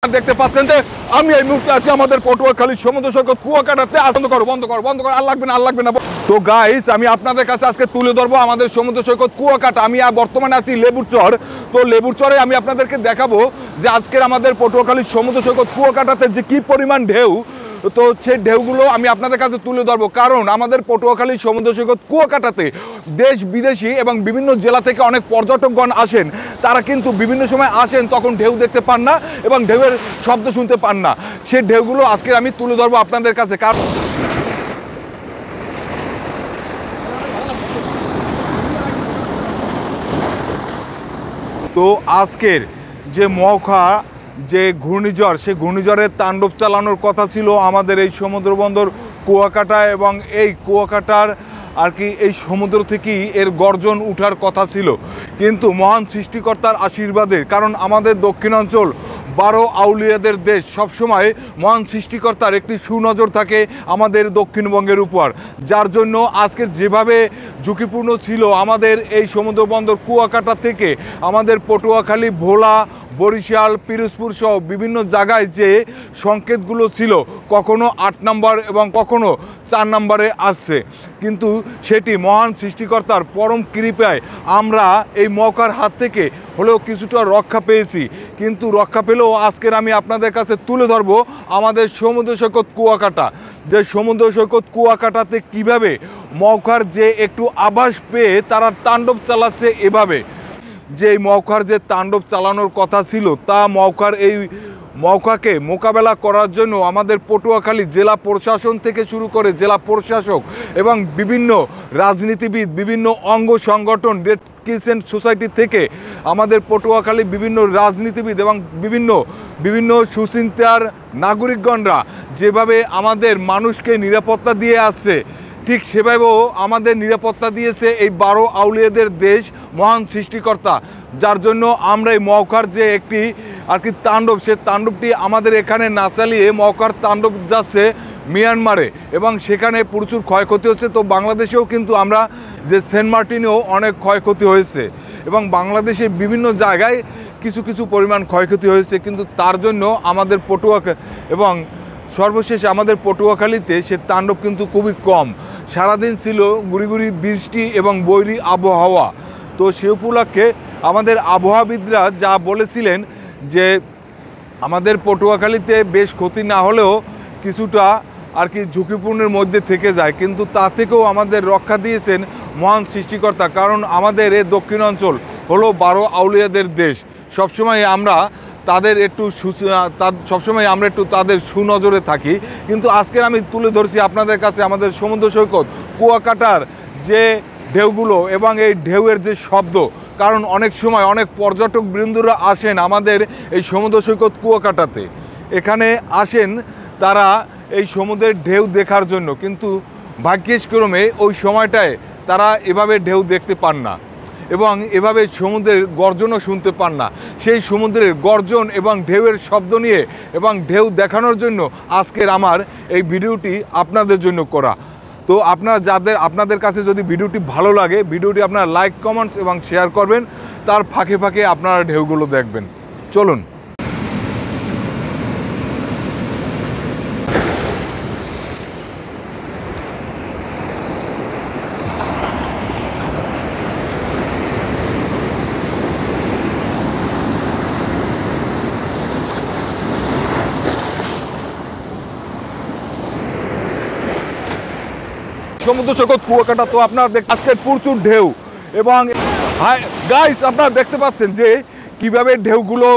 দেখতে পাচ্ছেন যে আমি এই মুহূর্তে আছি আমাদের পটুয়াখালী সমুদ্র সৈকত কুয়াকাটাতে। বন্ধ করো আর লাগবে না। তো গাইস, আমি আপনাদের কাছে আজকে তুলে ধরবো আমাদের সমুদ্র সৈকত কুয়াকাটা। আমি বর্তমানে আছি লেবুরচর। তো লেবুরচরে আমি আপনাদেরকে দেখাবো যে আজকের আমাদের পটুয়াখালী সমুদ্র সৈকত কুয়াকাটাতে যে কি পরিমাণ ঢেউ, তো সেই ঢেউগুলো আমি আপনাদের কাছে তুলে ধরবো। কারণ আমাদের পটুয়াখালী সমুদ্র সৈকত কুয়াকাটাতে দেশ বিদেশি এবং বিভিন্ন জেলা থেকে অনেক পর্যটকগণ আসেন। তারা কিন্তু বিভিন্ন সময় আসেন, তখন ঢেউ দেখতে পান না এবং ঢেউয়ের শব্দ শুনতে পান না। সেই ঢেউগুলো আজকে আমি তুলে ধরবো আপনাদের কাছে। কারণ তো আজকের যে মওখা যে ঘূর্ণিঝড়, সেই ঘূর্ণিঝড়ের তাণ্ডব চালানোর কথা ছিল আমাদের এই সমুদ্র বন্দর কুয়াকাটা, এবং এই কুয়াকাটার আর কি এই সমুদ্র থেকেই এর গর্জন উঠার কথা ছিল। কিন্তু মহান সৃষ্টিকর্তার আশীর্বাদে, কারণ আমাদের দক্ষিণাঞ্চল 12 আউলিয়াদের দেশ, সবসময় মহান সৃষ্টিকর্তার একটি সুনজর থাকে আমাদের দক্ষিণবঙ্গের উপর। যার জন্য আজকের যেভাবে ঝুঁকিপূর্ণ ছিল আমাদের এই সমুদ্র বন্দর কুয়াকাটা থেকে আমাদের পটুয়াখালী, ভোলা, বরিশাল, পিরোজপুর সহ বিভিন্ন জায়গায় যে সংকেতগুলো ছিল, কখনো 8 নম্বর এবং কখনো 4 নম্বরে আসছে, কিন্তু সেটি মহান সৃষ্টিকর্তার পরম কৃপায় আমরা এই মওখার হাত থেকে হলেও কিছুটা রক্ষা পেয়েছি। কিন্তু রক্ষা পেলেও আজকের আমি আপনাদের কাছে তুলে ধরবো আমাদের সমুদ্র সৈকত কুয়াকাটা। যে সমুদ্র সৈকত কুয়াকাটাতে কিভাবে মওখার যে একটু আভাস পেয়ে তারা তাণ্ডব চালাচ্ছে। এভাবে যে এই মওখার যে তাণ্ডব চালানোর কথা ছিল, তা এই মওখাকে মোকাবেলা করার জন্য আমাদের পটুয়াখালী জেলা প্রশাসন থেকে শুরু করে জেলা প্রশাসক এবং বিভিন্ন রাজনীতিবিদ, বিভিন্ন অঙ্গ সংগঠন, রেড ক্রিসেন্ট সোসাইটি থেকে আমাদের পটুয়াখালী বিভিন্ন রাজনীতিবিদ এবং বিভিন্ন সুচিন্তার নাগরিকগণরা যেভাবে আমাদের মানুষকে নিরাপত্তা দিয়ে আসছে, ঠিক সেভাবেও আমাদের নিরাপত্তা দিয়েছে এই 12 আউলিয়াদের দেশ মহান সৃষ্টিকর্তা। যার জন্য আমরা এই মওখার যে একটি আর কি তাণ্ডব, সে তাণ্ডবটি আমাদের এখানে না চালিয়ে মওখার তাণ্ডব যাচ্ছে মিয়ানমারে, এবং সেখানে প্রচুর ক্ষয়ক্ষতি হচ্ছে। তো বাংলাদেশেও কিন্তু আমরা যে সেন্ট মার্টিনেও অনেক ক্ষয়ক্ষতি হয়েছে, এবং বাংলাদেশের বিভিন্ন জায়গায় কিছু পরিমাণ ক্ষয়ক্ষতি হয়েছে। কিন্তু তার জন্য আমাদের এবং সর্বশেষ আমাদের পটুয়াখালীতে সে তাণ্ডব কিন্তু খুবই কম। সারাদিন ছিল গুড়ি বৃষ্টি এবং বৈরী আবহাওয়া। তো সে উপলক্ষে আমাদের আবহাওয়াবিদরা যা বলেছিলেন যে আমাদের পটুয়াখালীতে বেশ ক্ষতি না হলেও কিছুটা আর কি ঝুঁকিপূর্ণের মধ্যে থেকে যায়, কিন্তু তা থেকেও আমাদের রক্ষা দিয়েছেন মহান সৃষ্টিকর্তা। কারণ আমাদের এই দক্ষিণাঞ্চল হলো 12 আউলিয়াদের দেশ। সবসময় আমরা একটু তাদের সুনজরে থাকি। কিন্তু আজকের আমি তুলে ধরছি আপনাদের কাছে আমাদের সমুদ্র সৈকত কুয়াকাটার যে ঢেউগুলো এবং এই ঢেউয়ের যে শব্দ। কারণ অনেক সময় অনেক পর্যটক বৃন্দরা আসেন আমাদের এই সমুদ্র সৈকত কুয়াকাটাতে, এখানে আসেন তারা এই সমুদ্রের ঢেউ দেখার জন্য, কিন্তু ভাগ্যক্রমে ওই সময়টায় তারা এভাবে ঢেউ দেখতে পান না এবং এভাবে সমুদ্রের গর্জনও শুনতে পান না। সেই সমুদ্রের গর্জন এবং ঢেউয়ের শব্দ নিয়ে এবং ঢেউ দেখানোর জন্য আজকের আমার এই ভিডিওটি আপনাদের জন্য করা। তো আপনাদের কাছে যদি ভিডিওটি ভালো লাগে, ভিডিওটি আপনারা লাইক, কমেন্টস এবং শেয়ার করবেন। তার ফাঁকে ফাঁকে আপনারা ঢেউগুলো দেখবেন। চলুন। সমুদ্র সৈকত কুয়াকাটা, তো আপনারা আজকে প্রচুর ঢেউ, এবং গাইস আপনারা দেখতে পাচ্ছেন যে কিভাবে ঢেউগুলো